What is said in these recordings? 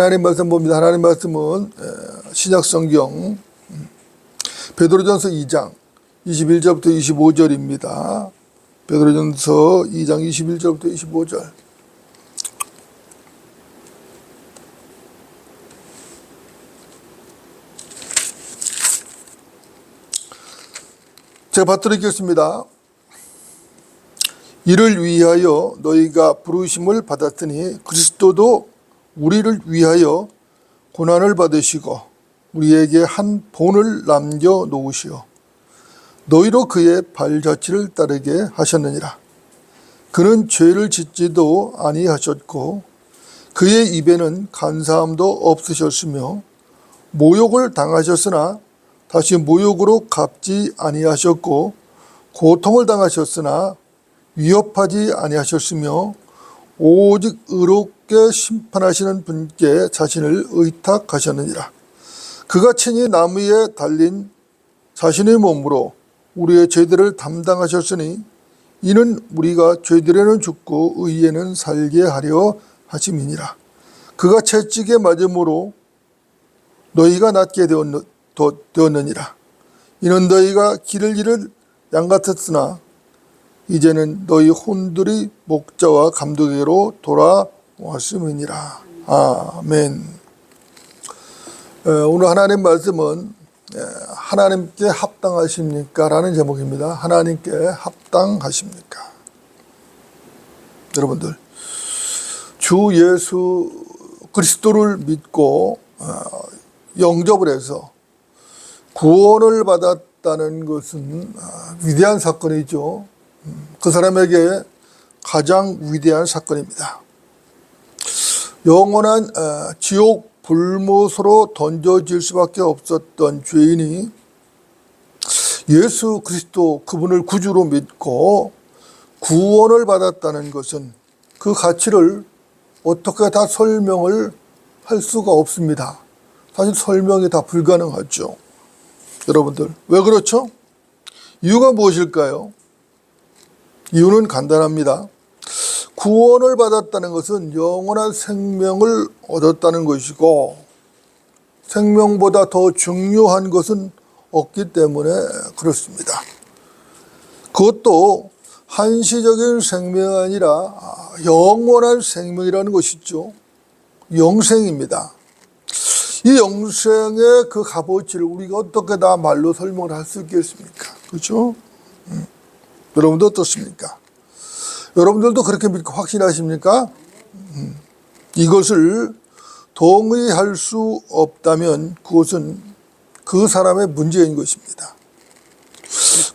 하나님 말씀 봅니다. 하나님 말씀은 신약성경 베드로전서 2장 21절부터 25절입니다. 베드로전서 2장 21절부터 25절. 제가 받들겠습니다. 이를 위하여 너희가 부르심을 받았으니 그리스도도 우리를 위하여 고난을 받으시고 우리에게 한 본을 남겨 놓으시어 너희로 그의 발자취를 따르게 하셨느니라. 그는 죄를 짓지도 아니하셨고 그의 입에는 간사함도 없으셨으며 모욕을 당하셨으나 다시 모욕으로 갚지 아니하셨고 고통을 당하셨으나 위협하지 아니하셨으며 오직 의롭게 심판하시는 분께 자신을 의탁하셨느니라. 그가 친히 나무에 달린 자신의 몸으로 우리의 죄들을 담당하셨으니 이는 우리가 죄들에는 죽고 의에는 살게 하려 하심이니라. 그가 채찍에 맞음으로 너희가 낫게 되었느니라. 이는 너희가 길을 잃을 양 같았으나 이제는 너희 혼들이 목자와 감독에게로 돌아왔음이니라. 아멘. 오늘 하나님 말씀은 하나님께 합당하십니까? 라는 제목입니다. 하나님께 합당하십니까? 여러분들, 주 예수 그리스도를 믿고 영접을 해서 구원을 받았다는 것은 위대한 사건이죠. 그 사람에게 가장 위대한 사건입니다. 영원한 지옥 불못으로 던져질 수밖에 없었던 죄인이 예수 그리스도 그분을 구주로 믿고 구원을 받았다는 것은 그 가치를 어떻게 다 설명을 할 수가 없습니다. 사실 설명이 다 불가능하죠. 여러분들, 왜 그렇죠? 이유가 무엇일까요? 이유는 간단합니다. 구원을 받았다는 것은 영원한 생명을 얻었다는 것이고 생명보다 더 중요한 것은 없기 때문에 그렇습니다. 그것도 한시적인 생명이 아니라 영원한 생명이라는 것이죠. 영생입니다. 이 영생의 그 값어치를 우리가 어떻게 다 말로 설명을 할 수 있겠습니까? 그렇죠? 여러분도 어떻습니까? 여러분들도 그렇게 믿고 확신하십니까? 이것을 동의할 수 없다면 그것은 그 사람의 문제인 것입니다.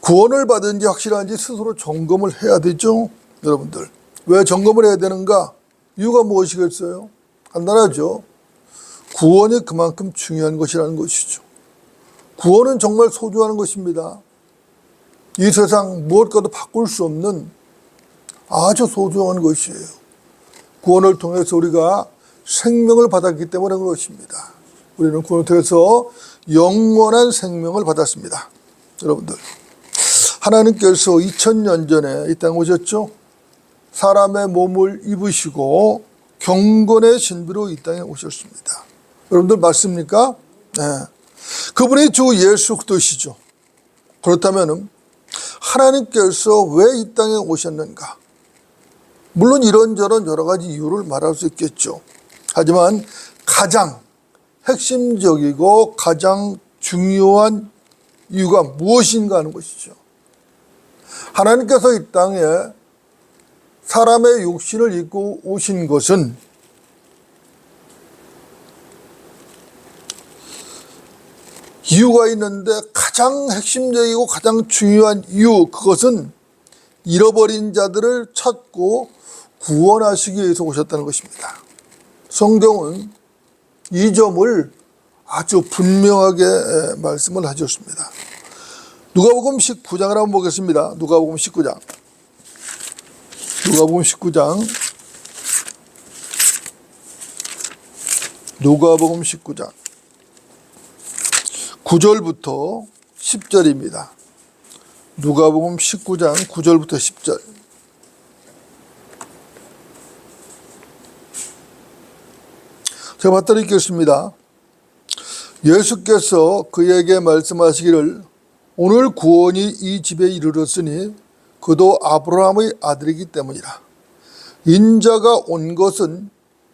구원을 받은지 확실한지 스스로 점검을 해야 되죠. 여러분들, 왜 점검을 해야 되는가? 이유가 무엇이겠어요? 간단하죠. 구원이 그만큼 중요한 것이라는 것이죠. 구원은 정말 소중한 것입니다. 이 세상 무엇과도 바꿀 수 없는 아주 소중한 것이에요. 구원을 통해서 우리가 생명을 받았기 때문에 그것입니다. 우리는 구원을 통해서 영원한 생명을 받았습니다. 여러분들, 하나님께서 2000년 전에 이 땅에 오셨죠. 사람의 몸을 입으시고 경건의 신비로 이 땅에 오셨습니다. 여러분들 맞습니까? 네. 그분이 주 예수 그리스도시죠. 그렇다면 하나님께서 왜 이 땅에 오셨는가? 물론 이런저런 여러 가지 이유를 말할 수 있겠죠. 하지만 가장 핵심적이고 가장 중요한 이유가 무엇인가 하는 것이죠. 하나님께서 이 땅에 사람의 육신을 입고 오신 것은 이유가 있는데 가장 핵심적이고 가장 중요한 이유, 그것은 잃어버린 자들을 찾고 구원하시기 위해서 오셨다는 것입니다. 성경은 이 점을 아주 분명하게 말씀을 하셨습니다. 누가복음 19장을 한번 보겠습니다. 누가복음 19장. 누가복음 19장. 누가복음 19장. 9절부터 10절입니다. 누가복음 19장 9절부터 10절. 제가 받들어 읽겠습니다. 예수께서 그에게 말씀하시기를 오늘 구원이 이 집에 이르렀으니 그도 아브라함의 아들이기 때문이라. 인자가 온 것은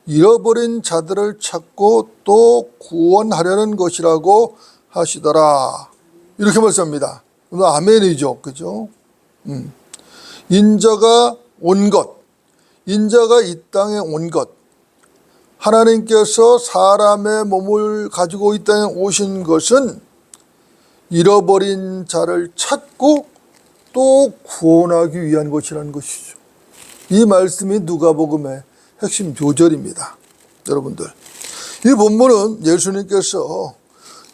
잃어버린 자들을 찾고 또 구원하려는 것이라고 하시더라. 이렇게 말씀합니다. 아멘이죠. 그죠? 인자가 온 것, 인자가 이 땅에 온 것, 하나님께서 사람의 몸을 가지고 이 땅에 오신 것은 잃어버린 자를 찾고 또 구원하기 위한 것이라는 것이죠. 이 말씀이 누가복음의 핵심 조절입니다. 여러분들, 이 본문은 예수님께서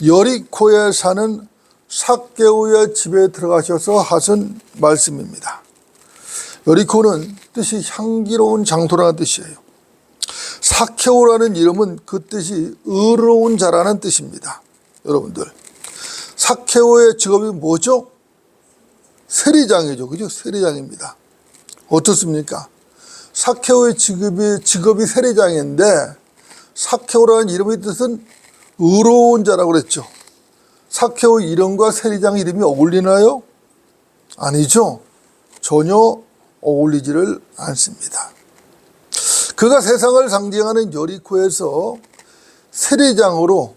여리코에 사는 삭개오의 집에 들어가셔서 하신 말씀입니다. 여리코는 뜻이 향기로운 장소라는 뜻이에요. 삭개오라는 이름은 그 뜻이 의로운 자라는 뜻입니다. 여러분들, 삭개오의 직업이 뭐죠? 세리장이죠. 그죠? 세리장입니다. 어떻습니까? 삭개오의 직업이 세리장인데 삭개오라는 이름의 뜻은 의로운 자라고 그랬죠. 삭개오 이름과 세리장 이름이 어울리나요? 아니죠. 전혀 어울리지를 않습니다. 그가 세상을 상징하는 여리코에서 세리장으로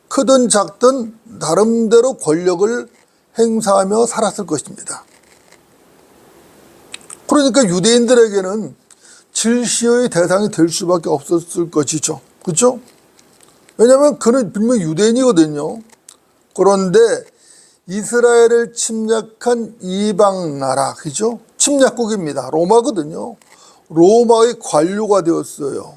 크든 작든 나름대로 권력을 행사하며 살았을 것입니다. 그러니까 유대인들에게는 질시의 대상이 될 수밖에 없었을 것이죠. 그렇죠? 왜냐하면 그는 분명히 유대인이거든요. 그런데 이스라엘을 침략한 이방 나라, 그죠? 침략국입니다. 로마거든요. 로마의 관료가 되었어요.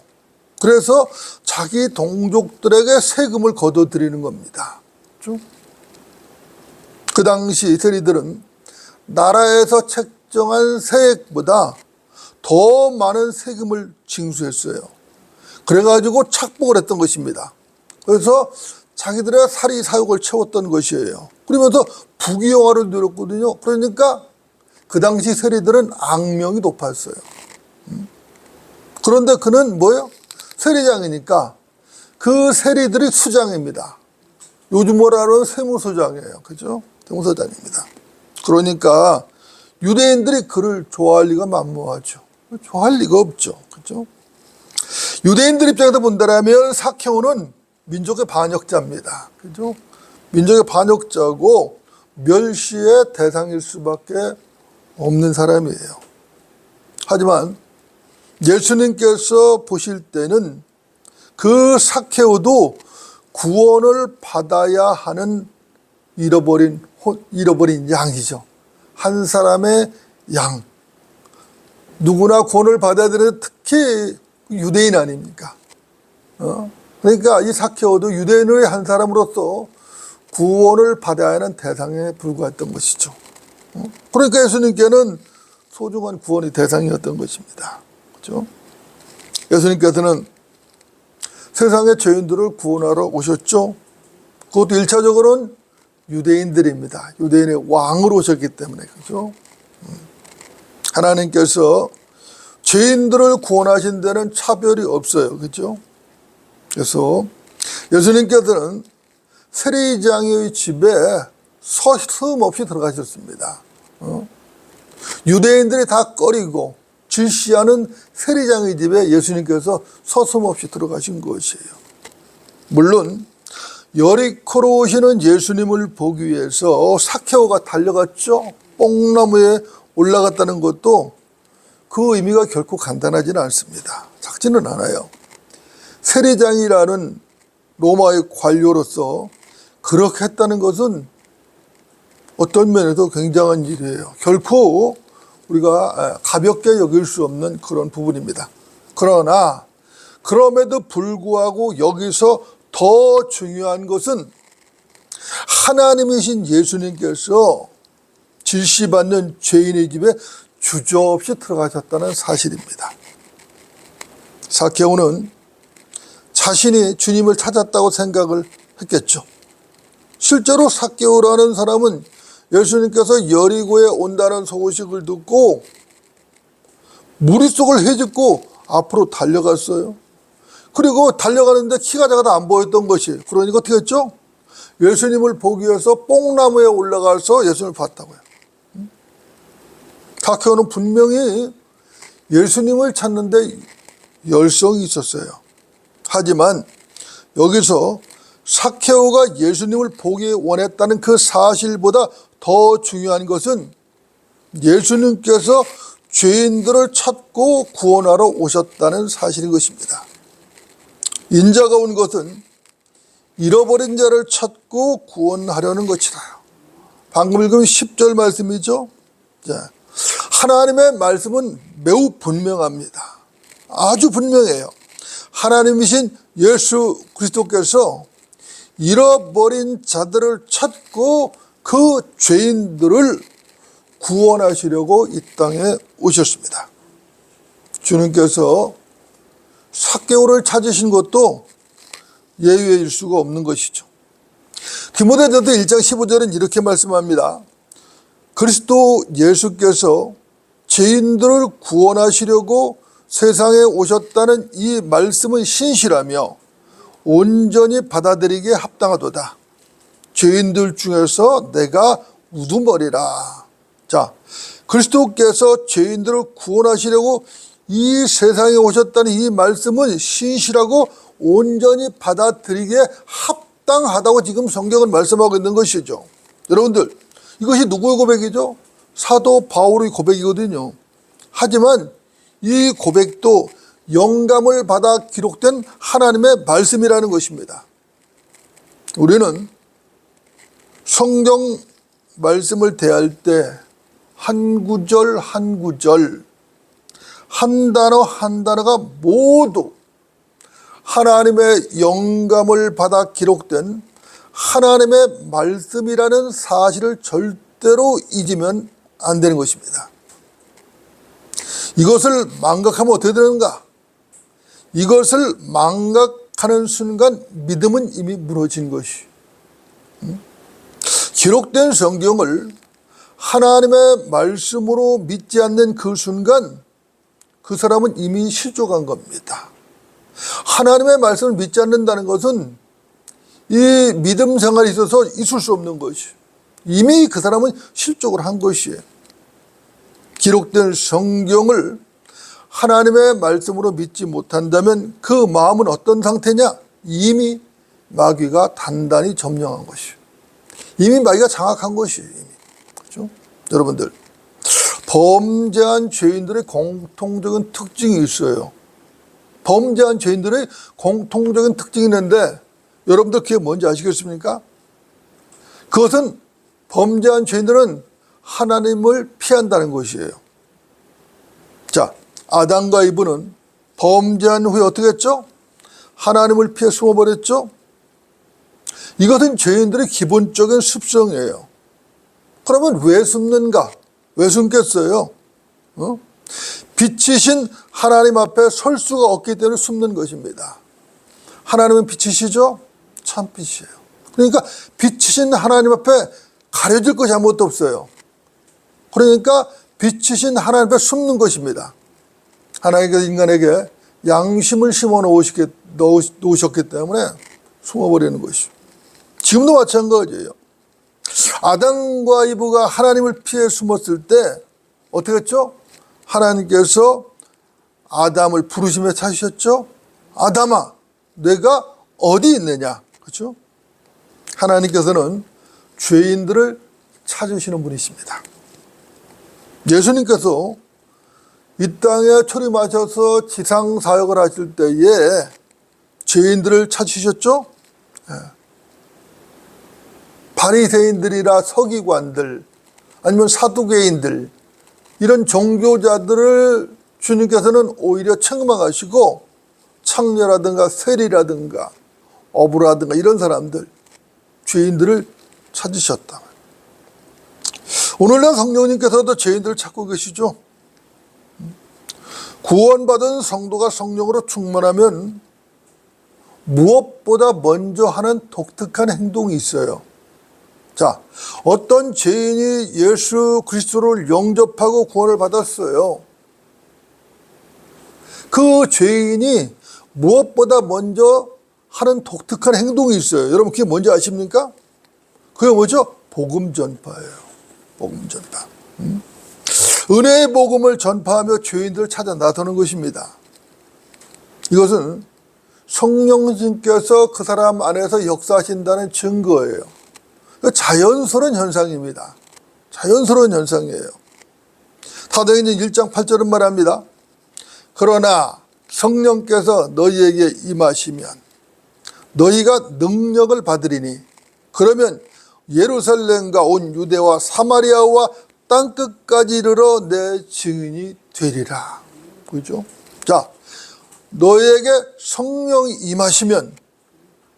그래서 자기 동족들에게 세금을 걷어들이는 겁니다. 그렇죠? 그 당시 세리들은 나라에서 책정한 세액보다 더 많은 세금을 징수했어요. 그래가지고 착복을 했던 것입니다. 그래서 자기들의 사리 사욕을 채웠던 것이에요. 그러면서 부귀영화를 누렸거든요. 그러니까 그 당시 세리들은 악명이 높았어요. 그런데 그는 뭐예요? 세리장이니까 그 세리들이 수장입니다. 요즘 뭐라는 세무서장이에요. 그죠? 세무서장입니다. 그러니까 유대인들이 그를 좋아할 리가 만무하죠. 좋아할 리가 없죠. 그죠? 유대인들 입장에서 본다면 삭개오는 민족의 반역자입니다. 그죠? 민족의 반역자고 멸시의 대상일 수밖에 없는 사람이에요. 하지만 예수님께서 보실 때는 그 삭개오도 구원을 받아야 하는 잃어버린 양이죠. 한 사람의 양. 누구나 구원을 받아야 되는데 특히 유대인 아닙니까? 그러니까 이 삭개오도 유대인의 한 사람으로서 구원을 받아야 하는 대상에 불과했던 것이죠. 그러니까 예수님께는 소중한 구원의 대상이었던 것입니다. 그렇죠? 예수님께서는 세상의 죄인들을 구원하러 오셨죠. 그것도 1차적으로는 유대인들입니다. 유대인의 왕으로 오셨기 때문에. 그렇죠? 하나님께서 죄인들을 구원하신 데는 차별이 없어요. 그렇죠? 그래서 예수님께서는 세리장의 집에 서슴없이 들어가셨습니다. 유대인들이 다 꺼리고 질시하는 세리장의 집에 예수님께서 서슴없이 들어가신 것이에요. 물론 여리코로 오시는 예수님을 보기 위해서 삭개오가 달려갔죠. 뽕나무에 올라갔다는 것도 그 의미가 결코 간단하지는 않습니다. 작지는 않아요. 세리장이라는 로마의 관료로서 그렇게 했다는 것은 어떤 면에서 굉장한 일이에요. 결코 우리가 가볍게 여길 수 없는 그런 부분입니다. 그러나 그럼에도 불구하고 여기서 더 중요한 것은 하나님이신 예수님께서 질시받는 죄인의 집에 주저없이 들어가셨다는 사실입니다. 삭개오는 자신이 주님을 찾았다고 생각을 했겠죠. 실제로 삭개오라는 사람은 예수님께서 여리고에 온다는 소식을 듣고 무리 속을 헤집고 앞으로 달려갔어요. 그리고 달려가는데 키가 작아서 안 보였던 것이, 그러니까 어떻게 했죠? 예수님을 보기 위해서 뽕나무에 올라가서 예수님을 봤다고요. 사케오는 분명히 예수님을 찾는데 열성이 있었어요. 하지만 여기서 사케오가 예수님을 보기 원했다는 그 사실보다 더 중요한 것은 예수님께서 죄인들을 찾고 구원하러 오셨다는 사실인 것입니다. 인자가 온 것은 잃어버린 자를 찾고 구원하려는 것이다. 방금 읽은 10절 말씀이죠. 자, 하나님의 말씀은 매우 분명합니다. 아주 분명해요. 하나님이신 예수 그리스도께서 잃어버린 자들을 찾고 그 죄인들을 구원하시려고 이 땅에 오셨습니다. 주님께서 사케오를 찾으신 것도 예외일 수가 없는 것이죠. 디모데전서 1장 15절은 이렇게 말씀합니다. 그리스도 예수께서 죄인들을 구원하시려고 세상에 오셨다는 이 말씀은 신실하며 온전히 받아들이기에 합당하도다. 죄인들 중에서 내가 우두머리라. 자, 그리스도께서 죄인들을 구원하시려고 이 세상에 오셨다는 이 말씀은 신실하고 온전히 받아들이기에 합당하다고 지금 성경은 말씀하고 있는 것이죠. 여러분들, 이것이 누구의 고백이죠? 사도 바울의 고백이거든요. 하지만 이 고백도 영감을 받아 기록된 하나님의 말씀이라는 것입니다. 우리는 성경 말씀을 대할 때 한 구절 한 구절, 한 단어 한 단어가 모두 하나님의 영감을 받아 기록된 하나님의 말씀이라는 사실을 절대로 잊으면 안 되는 것입니다. 이것을 망각하면 어떻게 되는가? 이것을 망각하는 순간 믿음은 이미 무너진 것이. 기록된 성경을 하나님의 말씀으로 믿지 않는 그 순간 그 사람은 이미 실족한 겁니다. 하나님의 말씀을 믿지 않는다는 것은 이 믿음 생활에 있어서 있을 수 없는 것이, 이미 그 사람은 실족을 한 것이에요. 기록된 성경을 하나님의 말씀으로 믿지 못한다면 그 마음은 어떤 상태냐? 이미 마귀가 단단히 점령한 것이에요. 이미 마귀가 장악한 것이에요. 이미. 그렇죠? 여러분들, 범죄한 죄인들의 공통적인 특징이 있어요. 범죄한 죄인들의 공통적인 특징이 있는데 여러분들 그게 뭔지 아시겠습니까? 그것은 범죄한 죄인들은 하나님을 피한다는 것이에요. 자, 아담과 이브는 범죄한 후에 어떻게 했죠? 하나님을 피해 숨어버렸죠? 이것은 죄인들의 기본적인 습성이에요. 그러면 왜 숨는가? 왜 숨겠어요? 빛이신 하나님 앞에 설 수가 없기 때문에 숨는 것입니다. 하나님은 빛이시죠? 참 빛이에요. 그러니까 빛이신 하나님 앞에 가려질 것이 아무것도 없어요. 그러니까 빛이신 하나님 앞에 숨는 것입니다. 하나님께서 인간에게 양심을 심어 놓으셨기 때문에 숨어버리는 것이죠. 지금도 마찬가지예요. 아담과 이브가 하나님을 피해 숨었을 때 어떻게 했죠? 하나님께서 아담을 부르시며 찾으셨죠? 아담아, 내가 어디 있느냐? 그렇죠? 하나님께서는 죄인들을 찾으시는 분이십니다. 예수님께서 이 땅에 초림하셔서 지상 사역을 하실 때에 죄인들을 찾으셨죠? 바리새인들이라 서기관들, 아니면 사두개인들, 이런 종교자들을 주님께서는 오히려 책망하시고 창녀라든가 세리라든가 어부라든가 이런 사람들, 죄인들을 찾으셨다. 오늘날 성령님께서도 죄인들을 찾고 계시죠. 구원받은 성도가 성령으로 충만하면 무엇보다 먼저 하는 독특한 행동이 있어요. 자, 어떤 죄인이 예수 그리스도를 영접하고 구원을 받았어요. 그 죄인이 무엇보다 먼저 하는 독특한 행동이 있어요. 여러분 그게 뭔지 아십니까? 그게 뭐죠? 복음 전파예요. 복음 전파. 은혜의 복음을 전파하며 죄인들을 찾아 나서는 것입니다. 이것은 성령님께서 그 사람 안에서 역사하신다는 증거예요. 자연스러운 현상입니다. 자연스러운 현상이에요. 사도행전 1장 8절은 말합니다. 그러나 성령께서 너희에게 임하시면 너희가 능력을 받으리니 그러면 예루살렘과 온 유대와 사마리아와 땅끝까지 이르러 내 증인이 되리라. 그죠? 자, 너희에게 성령이 임하시면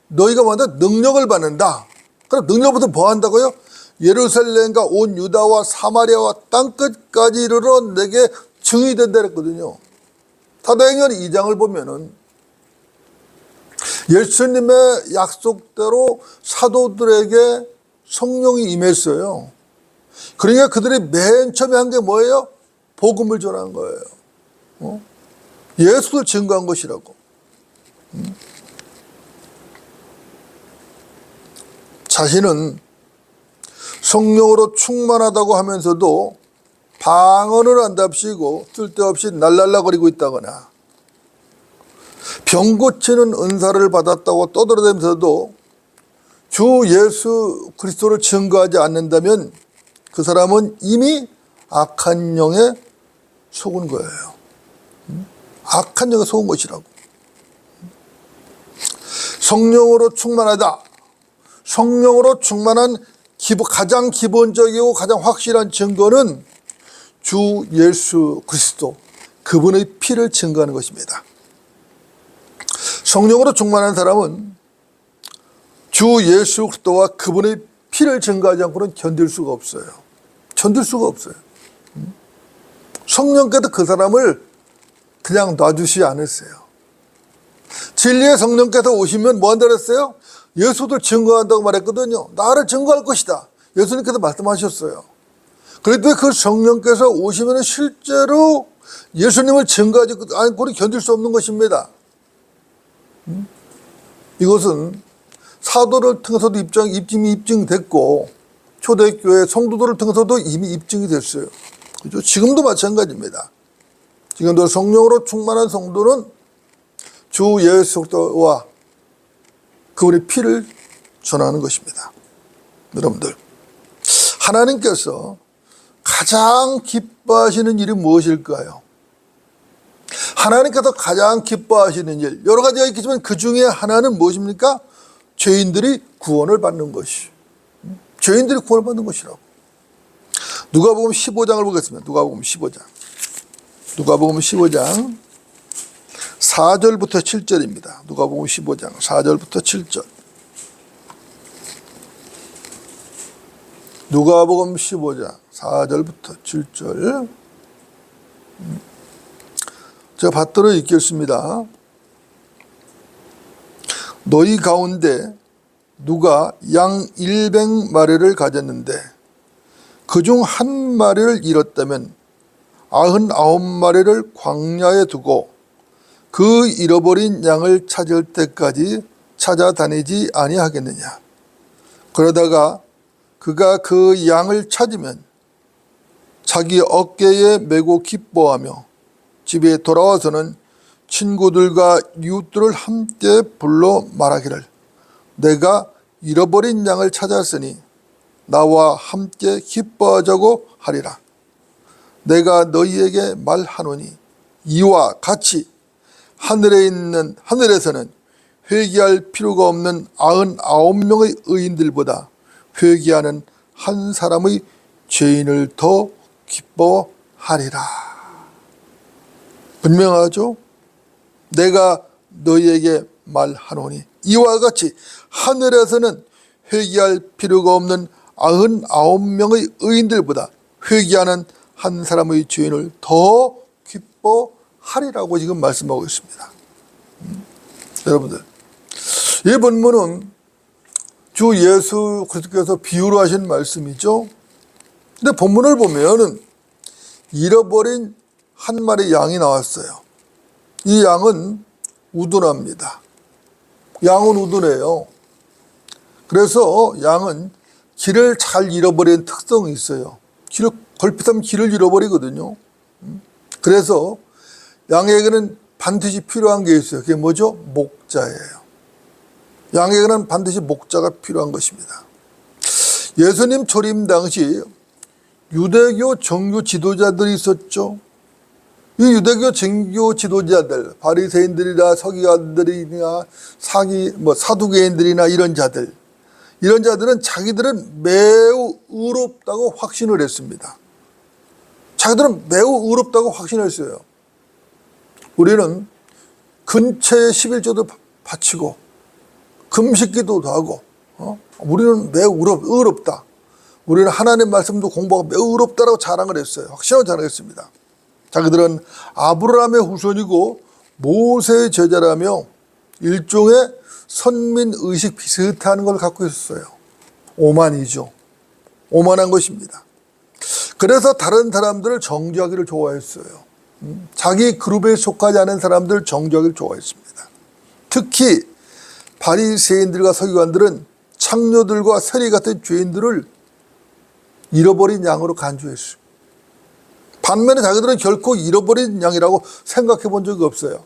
너희가 먼저 능력을 받는다. 그럼 능력부터 뭐 한다고요? 예루살렘과 온 유다와 사마리아와 땅끝까지 이르러 내게 증인이 된다 그랬거든요. 사도행전 2장을 보면은 예수님의 약속대로 사도들에게 성령이 임했어요. 그러니까 그들이 맨 처음에 한 게 뭐예요? 복음을 전한 거예요. 예수를 증거한 것이라고. 자신은 성령으로 충만하다고 하면서도 방언을 한답시고 쓸데없이 날랄라거리고 있다거나 병 고치는 은사를 받았다고 떠들어대면서도 주 예수 그리스도를 증거하지 않는다면 그 사람은 이미 악한 영에 속은 거예요. 악한 영에 속은 것이라고. 성령으로 충만하다. 성령으로 충만한 가장 기본적이고 가장 확실한 증거는 주 예수 그리스도 그분의 피를 증거하는 것입니다. 성령으로 충만한 사람은 주 예수 그리스도와 그분의 피를 증거하지 않고는 견딜 수가 없어요. 견딜 수가 없어요. 성령께서 그 사람을 그냥 놔주시지 않으세요. 진리의 성령께서 오시면 뭐 한다고 했어요? 예수를 증거한다고 말했거든요. 나를 증거할 것이다. 예수님께서 말씀하셨어요. 그런데 그 성령께서 오시면 실제로 예수님을 증거하지 않고는 견딜 수 없는 것입니다. 이것은 사도를 통해서도 이미 입증됐고 초대교회 성도들을 통해서도 이미 입증이 됐어요. 그렇죠? 지금도 마찬가지입니다. 지금도 성령으로 충만한 성도는 주 예수 그리스도와 그분의 피를 전하는 것입니다. 여러분들, 하나님께서 가장 기뻐하시는 일이 무엇일까요? 하나님께서 가장 기뻐하시는 일, 여러 가지가 있겠지만 그 중에 하나는 무엇입니까? 죄인들이 구원을 받는 것이. 죄인들이 구원을 받는 것이라고. 누가복음 15장을 보겠습니다. 누가복음 15장. 누가복음 15장 4절부터 7절입니다. 누가복음 15장 4절부터 7절. 누가복음 15장 4절부터 7절. 제가 받들어 읽겠습니다. 너희 가운데 누가 양 100마리를 가졌는데 그중 한 마리를 잃었다면 99마리를 광야에 두고 그 잃어버린 양을 찾을 때까지 찾아다니지 아니하겠느냐. 그러다가 그가 그 양을 찾으면 자기 어깨에 메고 기뻐하며 집에 돌아와서는 친구들과 이웃들을 함께 불러 말하기를 내가 잃어버린 양을 찾았으니 나와 함께 기뻐하자고 하리라. 내가 너희에게 말하노니 이와 같이 하늘에서는 회개할 필요가 없는 99명의 의인들보다 회개하는 한 사람의 죄인을 더 기뻐하리라. 분명하죠? 내가 너희에게 말하노니 이와 같이 하늘에서는 회개할 필요가 없는 99명의 의인들보다 회개하는 한 사람의 죄인을 더 기뻐하리라고 지금 말씀하고 있습니다. 여러분들, 이 본문은 주 예수 그리스도께서 비유로 하신 말씀이죠. 근데 본문을 보면은 잃어버린 한 마리 양이 나왔어요. 이 양은 우둔합니다. 양은 우둔해요. 그래서 양은 길을 잘 잃어버리는 특성이 있어요. 길을 걸핏하면 길을 잃어버리거든요. 그래서 양에게는 반드시 필요한 게 있어요. 그게 뭐죠? 목자예요. 양에게는 반드시 목자가 필요한 것입니다. 예수님 초림 당시 유대교 정교 지도자들이 있었죠. 이 유대교 정교 지도자들, 바리새인들이나 서기관들이나 사두개인들이나 이런 자들은 자기들은 매우 의롭다고 확신을 했습니다. 자기들은 매우 의롭다고 확신했어요. 우리는 근처에 11조도 바치고 금식기도도 하고 우리는 매우 의롭다. 우리는 하나님 말씀도 공부하고 매우 의롭다라고 자랑을 했어요. 확신하고 자랑했습니다. 자기들은 아브라함의 후손이고 모세의 제자라며 일종의 선민의식 비슷한 걸 갖고 있었어요. 오만이죠. 오만한 것입니다. 그래서 다른 사람들을 정죄하기를 좋아했어요. 자기 그룹에 속하지 않은 사람들을 정죄하기를 좋아했습니다. 특히 바리새인들과 서기관들은 창녀들과 세리 같은 죄인들을 잃어버린 양으로 간주했어요. 반면에 자기들은 결코 잃어버린 양이라고 생각해 본 적이 없어요.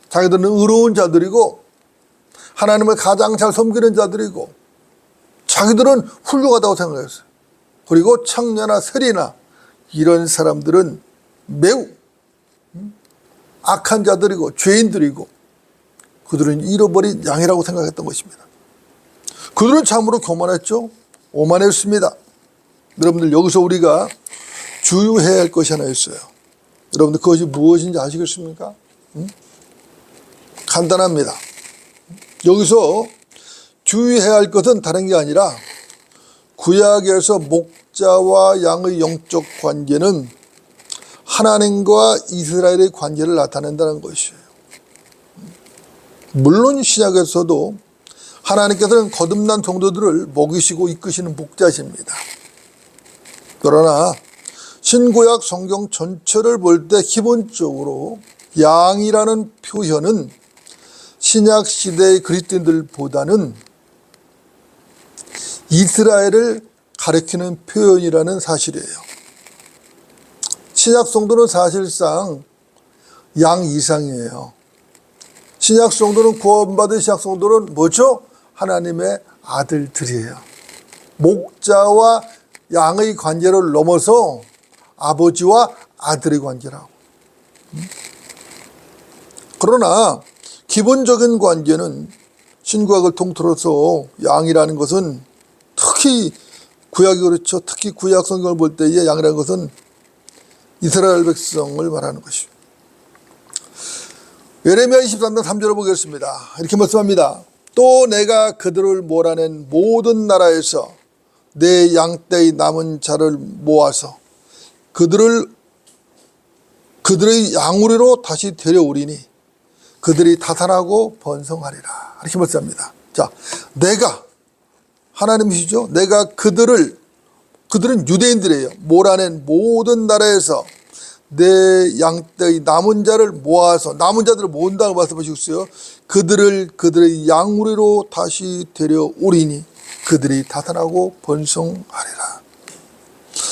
자기들은 의로운 자들이고 하나님을 가장 잘 섬기는 자들이고 자기들은 훌륭하다고 생각했어요. 그리고 창녀나 세리나 이런 사람들은 매우 악한 자들이고 죄인들이고 그들은 잃어버린 양이라고 생각했던 것입니다. 그들은 참으로 교만했죠. 오만했습니다. 여러분들 여기서 우리가 주의해야 할 것이 하나 있어요. 여러분들 그것이 무엇인지 아시겠습니까? 간단합니다. 여기서 주의해야 할 것은 다른 게 아니라 구약에서 목자와 양의 영적 관계는 하나님과 이스라엘의 관계를 나타낸다는 것이에요. 물론 신약에서도 하나님께서는 거듭난 성도들을 먹이시고 이끄시는 목자십니다. 그러나 신구약 성경 전체를 볼 때 기본적으로 양이라는 표현은 신약 시대의 그리스도인들보다는 이스라엘을 가리키는 표현이라는 사실이에요. 신약 성도는 사실상 양 이상이에요. 신약 성도는 구원받은 신약 성도는 뭐죠? 하나님의 아들들이에요. 목자와 양의 관계를 넘어서 아버지와 아들의 관계라고. 그러나 기본적인 관계는 신구약을 통틀어서 양이라는 것은 특히 구약이 그렇죠. 특히 구약 성경을 볼 때의 양이라는 것은 이스라엘 백성을 말하는 것이죠. 예레미야 23장 3절을 보겠습니다. 이렇게 말씀합니다. 또 내가 그들을 몰아낸 모든 나라에서 내 양떼의 남은 자를 모아서 그들의 양우리로 다시 데려오리니 그들이 다산하고 번성하리라. 이렇게 말씀합니다. 자, 내가 하나님이시죠. 내가 그들은 유대인들이에요. 몰아낸 모든 나라에서 내 양떼의 남은 자를 모아서 남은 자들을 모은다고 말씀하시겠어요. 그들의 양우리로 다시 데려오리니 그들이 다산하고 번성하리라.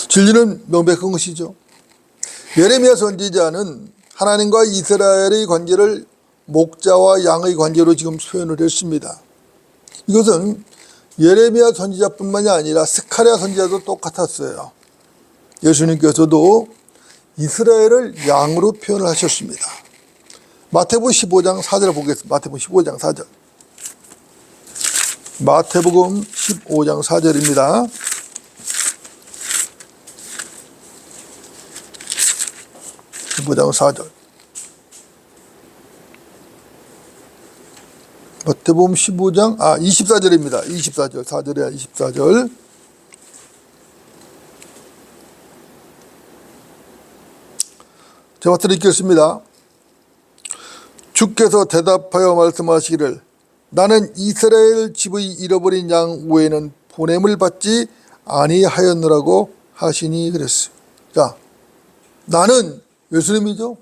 진리는 명백한 것이죠. 예레미야 선지자는 하나님과 이스라엘의 관계를 목자와 양의 관계로 지금 표현을 했습니다. 이것은 예레미야 선지자뿐만이 아니라 스가랴 선지자도 똑같았어요. 예수님께서도 이스라엘을 양으로 표현을 하셨습니다. 마태복음 15장 4절을 보겠습니다. 마태복음 15장 4절. 마태복음 15장 4절입니다. 마태복음 4절. 마태복음 15장 24절입니다. 24절. 4절이야 24절. 제가 드리겠습니다. 주께서 대답하여 말씀하시기를 나는 이스라엘 집의 잃어버린 양 외에는 보냄을 받지 아니하였느라고 하시니 그랬어요. 자, 나는 예수님이죠.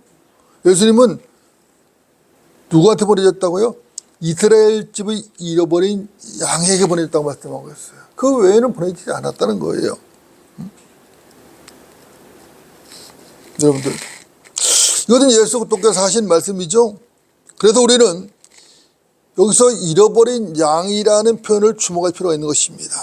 예수님은 누구한테 보내졌다고요? 이스라엘 집의 잃어버린 양에게 보내졌다고 말씀하고 있어요. 그 외에는 보내지지 않았다는 거예요. 여러분들, 이것은 예수 그리스도께서 하신 말씀이죠. 그래서 우리는 여기서 잃어버린 양이라는 표현을 주목할 필요가 있는 것입니다.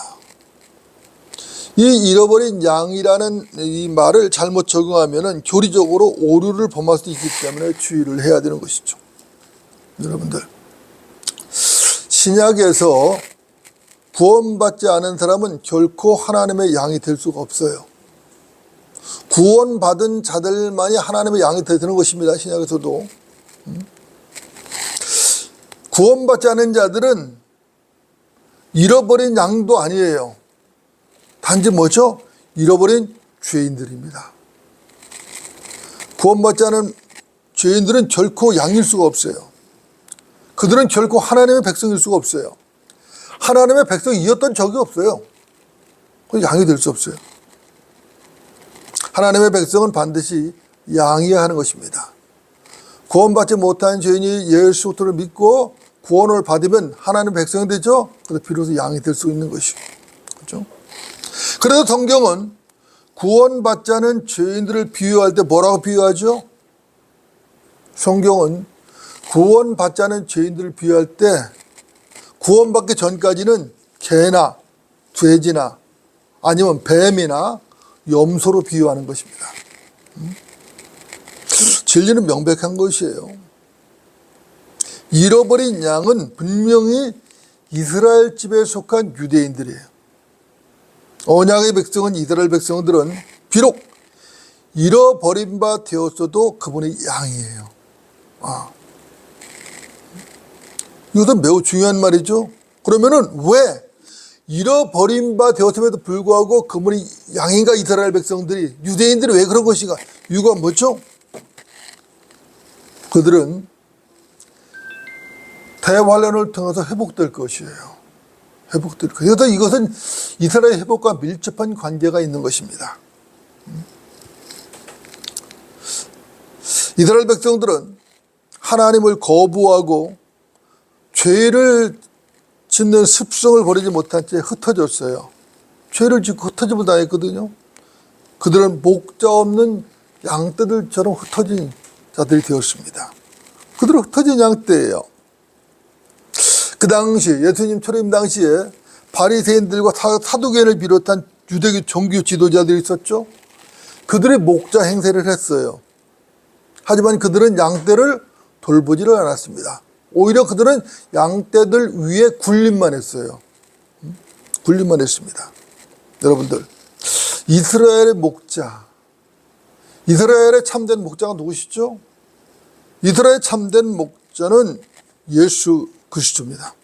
이 잃어버린 양이라는 이 말을 잘못 적용하면 교리적으로 오류를 범할 수 있기 때문에 주의를 해야 되는 것이죠. 여러분들, 신약에서 구원받지 않은 사람은 결코 하나님의 양이 될 수가 없어요. 구원받은 자들만이 하나님의 양이 되는 것입니다. 신약에서도. 구원받지 않은 자들은 잃어버린 양도 아니에요. 단지 뭐죠? 잃어버린 죄인들입니다. 구원받지 않은 죄인들은 결코 양일 수가 없어요. 그들은 결코 하나님의 백성일 수가 없어요. 하나님의 백성이었던 적이 없어요. 양이 될 수 없어요. 하나님의 백성은 반드시 양이어야 하는 것입니다. 구원받지 못한 죄인이 예수 그리스도를 믿고 구원을 받으면 하나님의 백성이 되죠. 그래서 비로소 양이 될 수 있는 것이죠. 그렇죠? 그래서 성경은 구원받지 않은 죄인들을 비유할 때 뭐라고 비유하죠? 성경은 구원받지 않은 죄인들을 비유할 때 구원받기 전까지는 개나 돼지나 아니면 뱀이나 염소로 비유하는 것입니다. 진리는 명백한 것이에요. 잃어버린 양은 분명히 이스라엘 집에 속한 유대인들이에요. 언약의 백성은 이스라엘 백성들은 비록 잃어버린 바 되었어도 그분의 양이에요. 이것은 매우 중요한 말이죠. 그러면은 왜 잃어버린 바 되었음에도 불구하고 그분이 양인가 이스라엘 백성들이 유대인들이 왜 그런 것인가? 이유가 뭐죠? 그들은 대환란을 통해서 회복될 것이에요. 회복될 것이에요. 그래서 이것은 이스라엘 회복과 밀접한 관계가 있는 것입니다. 이스라엘 백성들은 하나님을 거부하고 죄를 짓는 습성을 버리지 못한 채 흩어졌어요. 죄를 짓고 흩어짐을 당했거든요. 그들은 목자 없는 양떼들처럼 흩어진 자들이 되었습니다. 그들은 흩어진 양떼예요. 그 당시 예수님 초림 당시에 바리새인들과 사두개인을 비롯한 유대교 종교 지도자들이 있었죠. 그들이 목자 행세를 했어요. 하지만 그들은 양떼를 돌보지를 않았습니다. 오히려 그들은 양떼들 위에 군림만 했어요. 군림만 했습니다. 여러분들, 이스라엘의 목자, 이스라엘의 참된 목자가 누구시죠? 이스라엘의 참된 목자는 예수 그리스도입니다.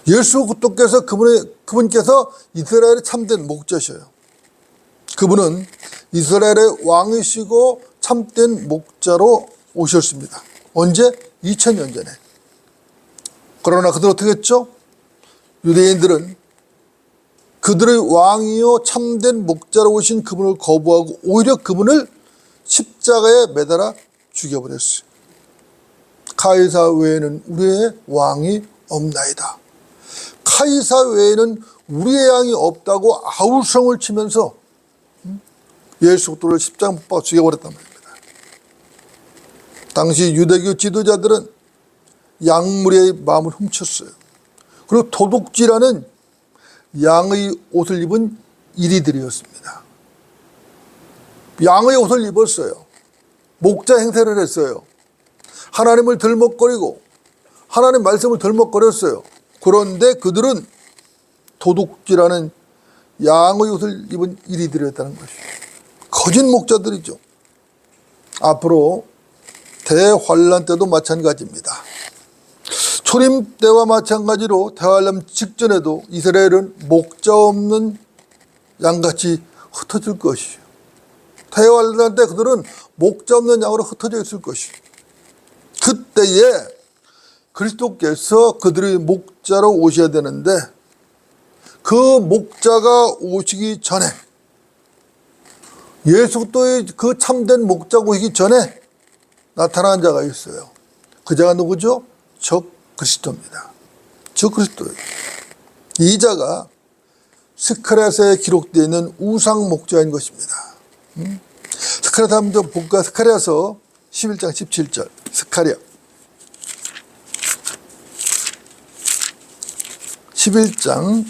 예수 그리스도께서 그분께서 이스라엘의 참된 목자셔요. 그분은 이스라엘의 왕이시고 참된 목자로 오셨습니다. 언제? 2000년 전에. 그러나 그들 어떻게 했죠? 유대인들은 그들의 왕이요 참된 목자로 오신 그분을 거부하고 오히려 그분을 십자가에 매달아 죽여버렸어요. 카이사 외에는 우리의 왕이 없나이다. 카이사 외에는 우리의 왕이 없다고 아우성을 치면서 예수 그리스도를 십자가 못 박아 죽여버렸단 말입니다. 당시 유대교 지도자들은 양무리의 마음을 훔쳤어요. 그리고 도둑질하는 양의 옷을 입은 이리들이었습니다. 양의 옷을 입었어요. 목자 행세를 했어요. 하나님을 들먹거리고 하나님 말씀을 들먹거렸어요. 그런데 그들은 도둑질하는 양의 옷을 입은 이리들이었다는 것이죠. 거짓 목자들이죠. 앞으로 대환란 때도 마찬가지입니다. 초림 때와 마찬가지로 대환란 직전에도 이스라엘은 목자 없는 양같이 흩어질 것이에요. 대환란 때 그들은 목자 없는 양으로 흩어져 있을 것이에요. 그때에 그리스도께서 그들의 목자로 오셔야 되는데 그 목자가 오시기 전에 예수 그리스도의 그 참된 목자가 오시기 전에 나타난 자가 있어요. 그 자가 누구죠? 적 그리스도입니다. 적 그리스도예요. 이 자가 스가랴서에 기록되어 있는 우상 목자인 것입니다. 스가랴서 한번 볼까? 스가랴서 11장 17절. 스가랴 11장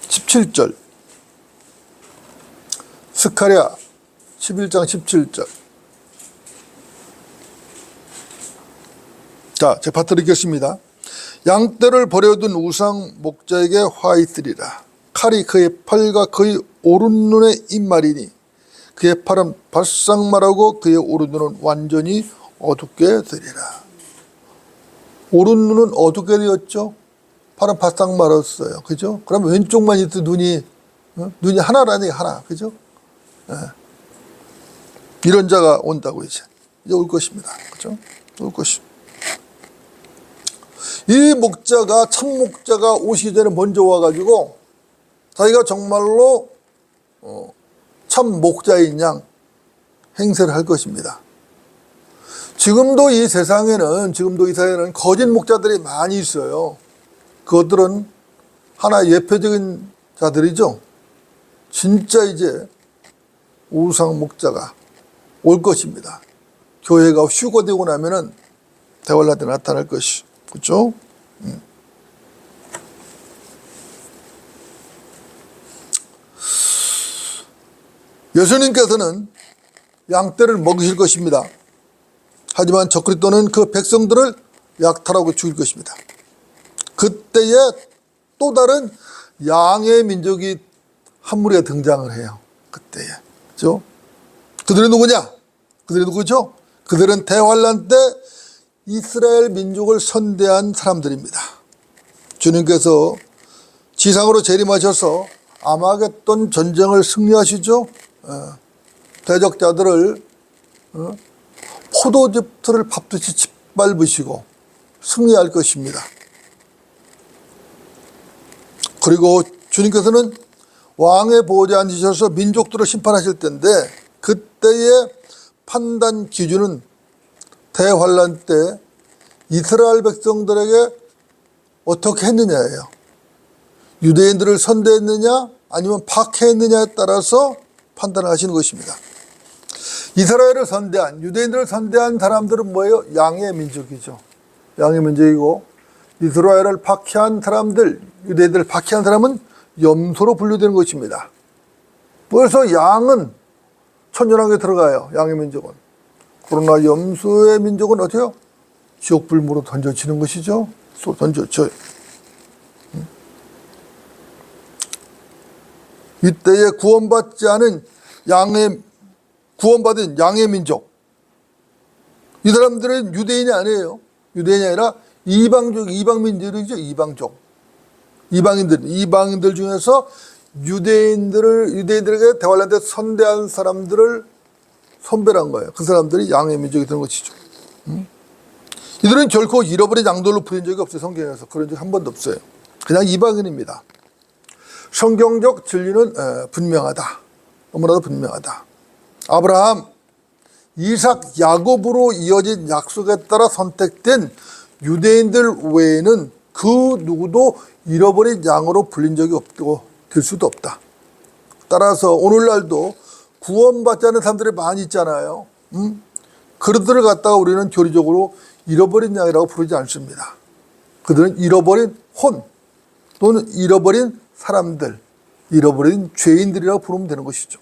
17절. 스가랴 11장 17절. 자, 제가 받들이겠습니다. 양떼를 버려둔 우상 목자에게 화 있으리라. 칼이 그의 팔과 그의 오른눈에 입말이니 그의 팔은 바싹 말하고 그의 오른눈은 완전히 어둡게 되리라. 오른눈은 어둡게 되었죠. 팔은 바싹 말았어요. 그죠? 그러면 왼쪽만 있어도 눈이 하나라니 하나. 그죠? 네. 이런 자가 온다고 이제 올 것입니다. 그죠? 올 것입니다. 이 목자가 참 목자가 오시기 전에 먼저 와가지고 자기가 정말로 참 목자인 양 행세를 할 것입니다. 지금도 이 세상에는 거짓 목자들이 많이 있어요. 그것들은 하나의 예표적인 자들이죠. 진짜 이제 우상 목자가 올 것입니다. 교회가 휴거되고 나면은 대환란 때 나타날 것이. 그렇죠? 예수님께서는 양떼를 먹이실 것입니다. 하지만 적그리스도는 그 백성들을 약탈하고 죽일 것입니다. 그때에 또 다른 양의 민족이 한 무리가 등장을 해요. 그때에. 그렇죠? 그들은 누구냐? 그들이 누구죠? 그들은 대환란 때 이스라엘 민족을 선대한 사람들입니다. 주님께서 지상으로 재림하셔서 아마겟돈 전쟁을 승리하시죠. 대적자들을 포도즙틀을 밟듯이 짓밟으시고 승리할 것입니다. 그리고 주님께서는 왕의 보좌에 앉으셔서 민족들을 심판하실 텐데 그때의 판단 기준은 대환란 때 이스라엘 백성들에게 어떻게 했느냐예요. 유대인들을 선대했느냐 아니면 박해했느냐에 따라서 판단을 하시는 것입니다. 이스라엘을 선대한, 유대인들을 선대한 사람들은 뭐예요? 양의 민족이죠. 양의 민족이고 이스라엘을 박해한 사람들, 유대인들을 박해한 사람은 염소로 분류되는 것입니다. 그래서 양은 천연하게 들어가요. 양의 민족은. 그러나 염소의 민족은 어때요? 지옥불무로 던져지는 것이죠. 던져져요. 이때에 구원받지 않은 구원받은 양의 민족. 이 사람들은 유대인이 아니에요. 유대인이 아니라 이방민족이죠. 이방인들 중에서 유대인들에게 대환란 때 선대한 사람들을 선별한 거예요. 그 사람들이 양의 민족이 되는 것이죠. 이들은 결코 잃어버린 양들로 부린 적이 없어요. 성경에서 그런 적 한 번도 없어요. 그냥 이방인입니다. 성경적 진리는 분명하다. 너무나도 분명하다. 아브라함, 이삭, 야곱으로 이어진 약속에 따라 선택된 유대인들 외에는 그 누구도 잃어버린 양으로 불린 적이 없고 될 수도 없다. 따라서 오늘날도 구원받지 않은 사람들이 많이 있잖아요. 그들을 갖다가 우리는 교리적으로 잃어버린 양이라고 부르지 않습니다. 그들은 잃어버린 혼 또는 잃어버린 사람들, 잃어버린 죄인들이라고 부르면 되는 것이죠.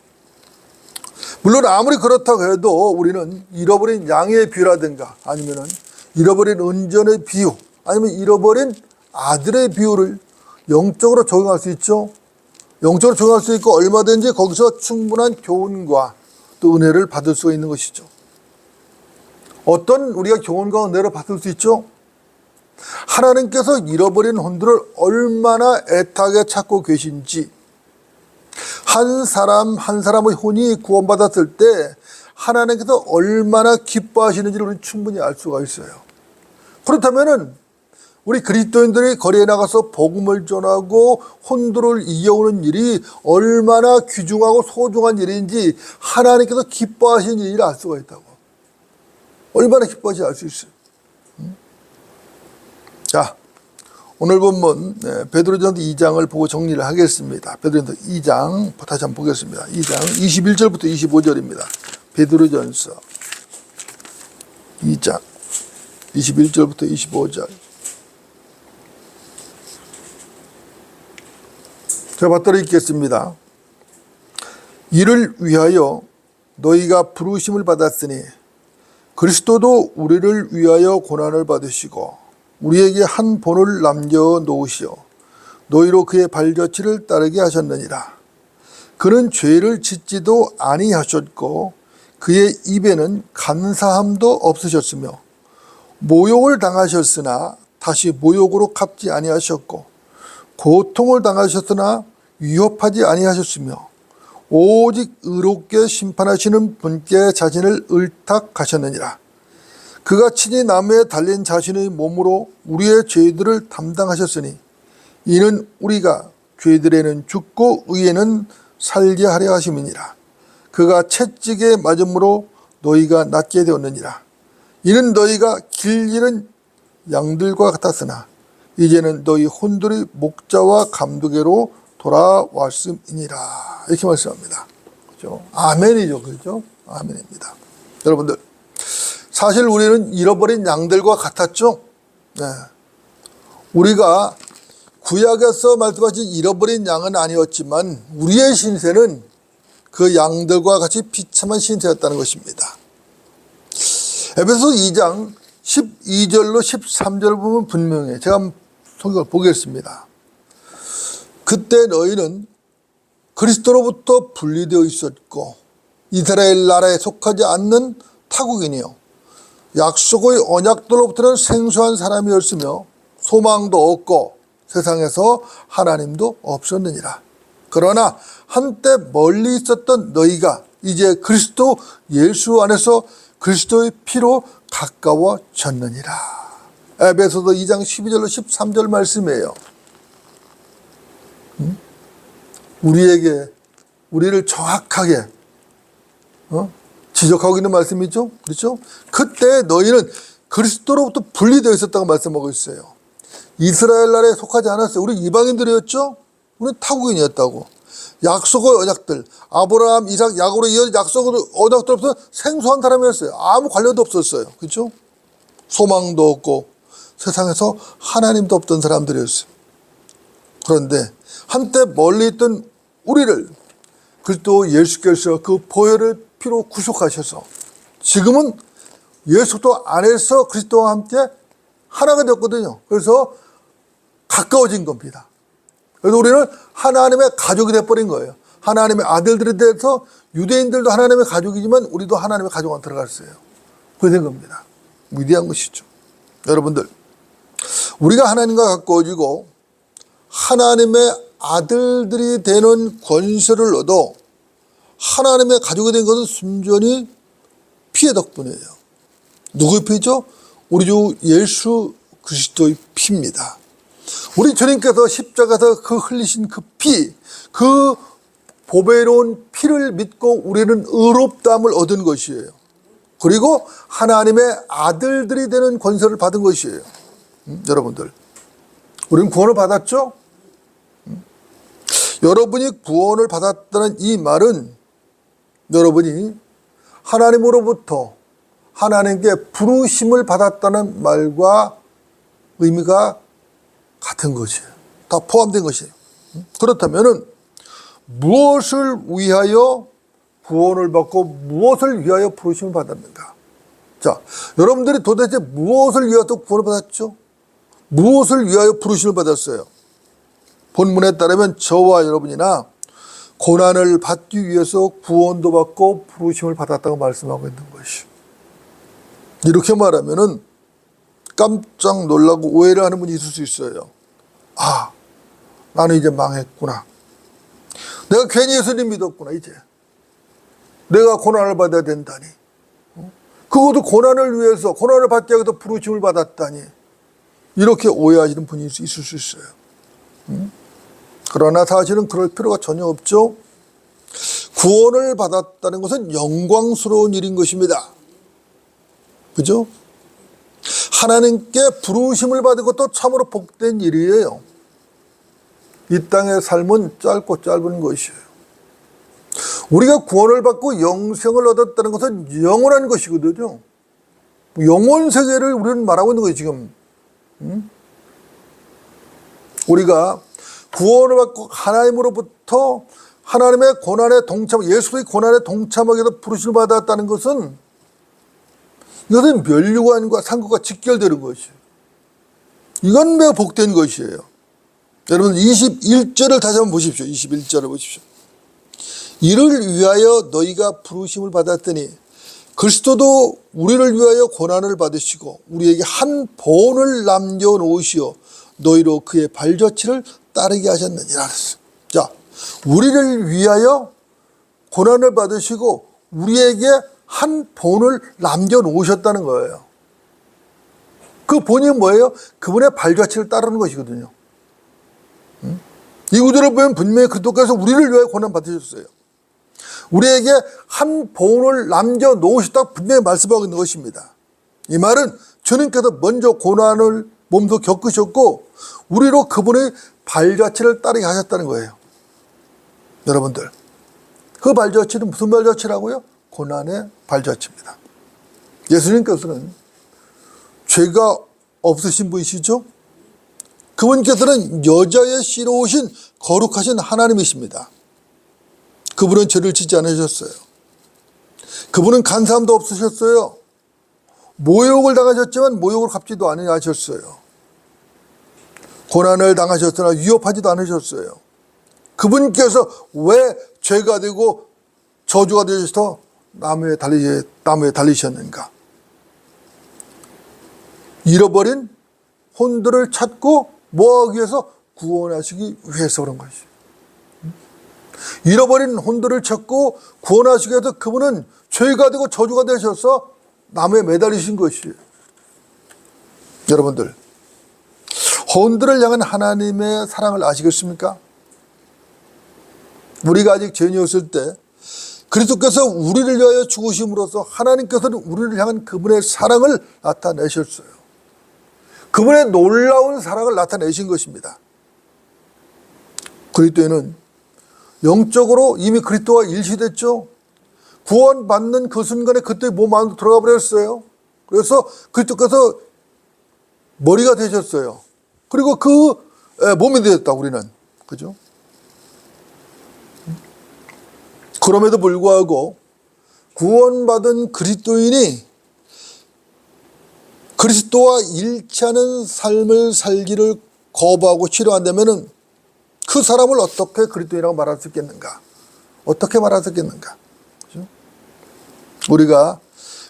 물론 아무리 그렇다고 해도 우리는 잃어버린 양의 비유라든가 아니면은 잃어버린 은전의 비유 아니면 잃어버린 아들의 비유를 영적으로 적용할 수 있죠. 영적으로 적용할 수 있고 얼마든지 거기서 충분한 교훈과 또 은혜를 받을 수가 있는 것이죠. 어떤 우리가 교훈과 은혜를 받을 수 있죠? 하나님께서 잃어버린 혼들을 얼마나 애타게 찾고 계신지, 한 사람의 혼이 구원받았을 때 하나님께서 얼마나 기뻐하시는지를 우리는 충분히 알 수가 있어요. 그렇다면은 우리 그리스도인들이 거리에 나가서 복음을 전하고 혼들을 이겨오는 일이 얼마나 귀중하고 소중한 일인지 하나님께서 기뻐하시는 일을 알 수가 있다고. 얼마나 기뻐하지 알 수 있어요. 자, 오늘 본문 베드로전서 2장을 보고 정리를 하겠습니다. 베드로전서 2장 다시 한번 보겠습니다. 2장 21절부터 25절입니다. 베드로전서 2장 21절부터 25절. 제가 받들어 읽겠습니다. 이를 위하여 너희가 부르심을 받았으니 그리스도도 우리를 위하여 고난을 받으시고 우리에게 한 본을 남겨 놓으시어 너희로 그의 발자취를 따르게 하셨느니라. 그는 죄를 짓지도 아니하셨고 그의 입에는 간사함도 없으셨으며 모욕을 당하셨으나 다시 모욕으로 갚지 아니하셨고 고통을 당하셨으나 위협하지 아니하셨으며 오직 의롭게 심판하시는 분께 자신을 의탁하셨느니라. 그가 친히 나무에 달린 자신의 몸으로 우리의 죄들을 담당하셨으니 이는 우리가 죄들에는 죽고 의에는 살게 하려 하심이니라. 그가 채찍에 맞음으로 너희가 낫게 되었느니라. 이는 너희가 길 잃은 양들과 같았으나 이제는 너희 혼들의 목자와 감독에로 돌아왔음이니라. 이렇게 말씀합니다. 그렇죠? 아멘이죠. 그렇죠? 아멘입니다. 여러분들, 사실 우리는 잃어버린 양들과 같았죠. 네. 우리가 구약에서 말씀하신 잃어버린 양은 아니었지만 우리의 신세는 그 양들과 같이 비참한 신세였다는 것입니다. 에베소서 2장 12절로 13절을 보면 분명해. 제가 한번 성경을 보겠습니다. 그때 너희는 그리스도로부터 분리되어 있었고 이스라엘 나라에 속하지 않는 타국인이요 약속의 언약들로부터는 생소한 사람이었으며 소망도 없고 세상에서 하나님도 없었느니라. 그러나 한때 멀리 있었던 너희가 이제 그리스도 예수 안에서 그리스도의 피로 가까워졌느니라. 에베소서 2장 12절로 13절 말씀이에요. 우리를 정확하게 지적하고 있는 말씀이죠. 그렇죠? 그때 너희는 그리스도로부터 분리되어 있었다고 말씀하고 있어요. 이스라엘 나라에 속하지 않았어요. 우리 이방인들이었죠. 우리는 타국인이었다고. 약속의 언약들, 아브라함, 이삭, 야곱으로 이어진 약속의 언약들로부터 생소한 사람이었어요. 아무 관련도 없었어요. 그렇죠? 소망도 없고 세상에서 하나님도 없던 사람들이었어요. 그런데 한때 멀리 있던 우리를 그리스도 예수께서 그 보혈의 피로 구속하셔서 지금은 예수도 안에서 그리스도와 함께 하나가 되었거든요. 그래서 가까워진 겁니다. 그래서 우리는 하나님의 가족이 되어버린 거예요. 하나님의 아들들이 돼서 유대인들도 하나님의 가족이지만 우리도 하나님의 가족 안에 들어갔어요. 그렇게 된 겁니다. 위대한 것이죠. 여러분들, 우리가 하나님과 가까워지고 하나님의 아들들이 되는 권세를 얻어 하나님의 가족이 된 것은 순전히 피의 덕분이에요. 누구의 피죠? 우리 주 예수 그리스도의 피입니다. 우리 주님께서 십자가에서 그 흘리신 그 피, 그 보배로운 피를 믿고 우리는 의롭다함을 얻은 것이에요. 그리고 하나님의 아들들이 되는 권세를 받은 것이에요. 여러분들, 우리는 구원을 받았죠? 여러분이 구원을 받았다는 이 말은 여러분이 하나님으로부터 하나님께 부르심을 받았다는 말과 의미가 같은 것이에요. 다 포함된 것이에요. 그렇다면 무엇을 위하여 구원을 받고 무엇을 위하여 부르심을 받았는가? 자, 여러분들이 도대체 무엇을 위하여 구원을 받았죠? 무엇을 위하여 부르심을 받았어요? 본문에 따르면 저와 여러분이나 고난을 받기 위해서 구원도 받고 부르심을 받았다고 말씀하고 있는 것이죠. 이렇게 말하면은 깜짝 놀라고 오해를 하는 분이 있을 수 있어요. 아, 나는 이제 망했구나. 내가 괜히 예수님 믿었구나, 이제. 내가 고난을 받아야 된다니. 그것도 고난을 위해서, 고난을 받기 위해서 부르심을 받았다니. 이렇게 오해하시는 분이 있을 수 있어요. 그러나 사실은 그럴 필요가 전혀 없죠. 구원을 받았다는 것은 영광스러운 일인 것입니다. 그죠? 하나님께 부르심을 받은 것도 참으로 복된 일이에요. 이 땅의 삶은 짧고 짧은 것이에요. 우리가 구원을 받고 영생을 얻었다는 것은 영원한 것이거든요. 영원 세계를 우리는 말하고 있는 거예요, 지금. 우리가 구원을 받고 하나님으로부터 하나님의 고난에 예수의 고난에 동참하게 해서 부르심을 받았다는 것은 이것은 멸류관과 상급과 직결되는 것이에요. 이건 매우 복된 것이에요. 여러분 21절을 다시 한번 보십시오. 21절을 보십시오. 이를 위하여 너희가 부르심을 받았더니 그리스도도 우리를 위하여 고난을 받으시고 우리에게 한 본을 남겨놓으시어 너희로 그의 발자취를 따르게 하셨느니라. 자, 우리를 위하여 고난을 받으시고 우리에게 한 본을 남겨놓으셨다는 거예요. 그 본이 뭐예요? 그분의 발자취를 따르는 것이거든요. 이 구절을 보면 분명히 그리스도께서 우리를 위하여 고난 받으셨어요. 우리에게 한 본을 남겨놓으셨다고 분명히 말씀하고 있는 것입니다. 이 말은 주님께서 먼저 고난을 몸소 겪으셨고 우리로 그분의 발자취를 따르게 하셨다는 거예요. 여러분들, 그 발자취는 무슨 발자취라고요? 고난의 발자취입니다. 예수님께서는 죄가 없으신 분이시죠? 그분께서는 여자의 씨로 오신 거룩하신 하나님이십니다. 그분은 죄를 짓지 않으셨어요. 그분은 간사함도 없으셨어요. 모욕을 당하셨지만 모욕을 갚지도 않으셨어요. 고난을 당하셨으나 위협하지도 않으셨어요. 그분께서 왜 죄가 되고 저주가 되셔서 나무에 달리셨는가? 잃어버린 혼들을 찾고 뭐하기 위해서? 구원하시기 위해서 그런 것이죠. 잃어버린 혼들을 찾고 구원하시기 위해서 그분은 죄가 되고 저주가 되셔서 나무에 매달리신 것이에요. 여러분들, 혼들을 향한 하나님의 사랑을 아시겠습니까? 우리가 아직 죄인이었을 때 그리스도께서 우리를 위하여 죽으심으로써 하나님께서는 우리를 향한 그분의 사랑을 나타내셨어요. 그분의 놀라운 사랑을 나타내신 것입니다. 그리스도에는 영적으로 이미 그리스도와 일치됐죠. 구원받는 그 순간에 그때 몸 안으로 들어가 버렸어요. 그래서 그리스도께서 머리가 되셨어요. 그리고 그 몸이 되었다, 우리는. 그죠? 그럼에도 불구하고 구원받은 그리스도인이 그리스도와 일치하는 삶을 살기를 거부하고 싫어한다면 그 사람을 어떻게 그리스도인이라고 말할 수 있겠는가? 어떻게 말할 수 있겠는가? 그렇죠? 우리가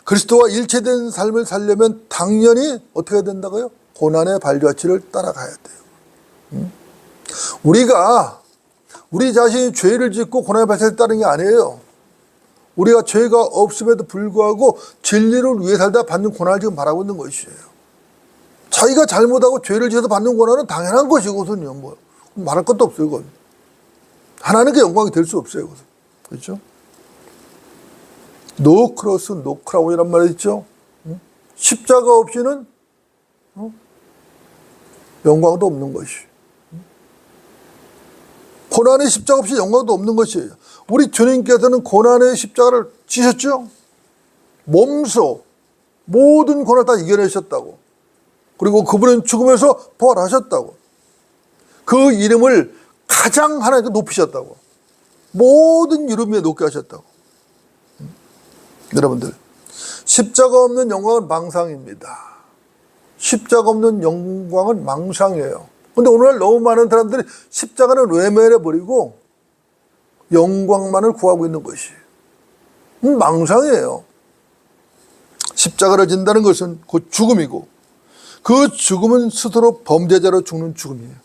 그리스도와 일체된 삶을 살려면 당연히 어떻게 해야 된다고요? 고난의 발자취를 따라가야 돼요. 우리가 우리 자신이 죄를 짓고 고난의 발자취를 따르는 게 아니에요. 우리가 죄가 없음에도 불구하고 진리를 위해 살다 받는 고난을 지금 말하고 있는 것이에요. 자기가 잘못하고 죄를 지어서 받는 고난은 당연한 것이거든요. 뭐 말할 것도 없어요. 그건. 하나님께 영광이 될 수 없어요. 그건. 그렇죠? 노 크로스 노 크라운이란 말이 있죠. 십자가 없이는 영광도 없는 것이. 고난의 십자가 없이 영광도 없는 것이에요. 우리 주님께서는 고난의 십자가를 지셨죠. 몸소 모든 고난을 다 이겨내셨다고. 그리고 그분은 죽음에서 부활하셨다고. 그 이름을 가장 하나님께 높이셨다고. 모든 이름 위에 높게 하셨다고. 여러분들, 십자가 없는 영광은 망상입니다. 십자가 없는 영광은 망상이에요. 근데 오늘날 너무 많은 사람들이 십자가는 외면해버리고 영광만을 구하고 있는 것이 망상이에요. 십자가를 진다는 것은 곧 죽음이고 그 죽음은 스스로 범죄자로 죽는 죽음이에요.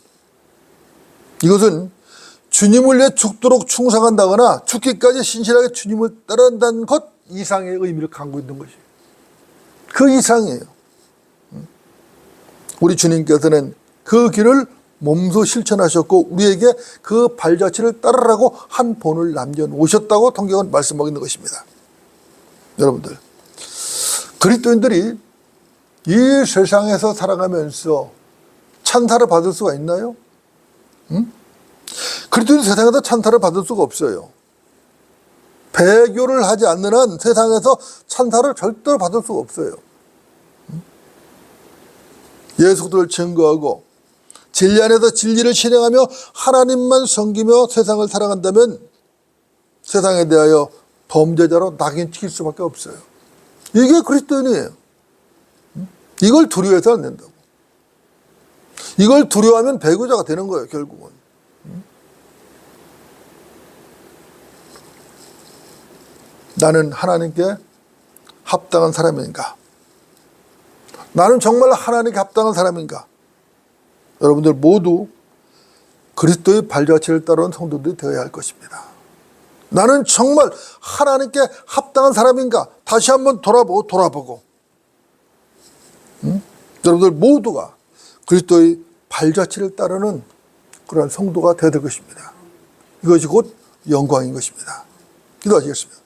이것은 주님을 위해 죽도록 충성한다거나 죽기까지 신실하게 주님을 따른다는 것 이상의 의미를 갖고 있는 것이에요. 그 이상이에요. 우리 주님께서는 그 길을 몸소 실천하셨고 우리에게 그 발자취를 따르라고 한 본을 남겨놓으셨다고 성경은 말씀하고 있는 것입니다. 여러분들, 그리스도인들이 이 세상에서 살아가면서 찬사를 받을 수가 있나요? 그리스도인 세상에서 찬사를 받을 수가 없어요. 배교를 하지 않는 한 세상에서 찬사를 절대로 받을 수가 없어요. 예수 그리스도를 증거하고 진리 안에서 진리를 실행하며 하나님만 섬기며 세상을 살아간다면 세상에 대하여 범죄자로 낙인찍힐 수밖에 없어요. 이게 그리스도인이에요. 이걸 두려워해서 안 된다고. 이걸 두려워하면 배교자가 되는 거예요, 결국은. 나는 하나님께 합당한 사람인가? 나는 정말 하나님께 합당한 사람인가? 여러분들 모두 그리스도의 발자취를 따르는 성도들이 되어야 할 것입니다. 나는 정말 하나님께 합당한 사람인가? 다시 한번 돌아보고. 여러분들 모두가 그리스도의 발자취를 따르는 그런 성도가 되어야 될 것입니다. 이것이 곧 영광인 것입니다. 기도하시겠습니다.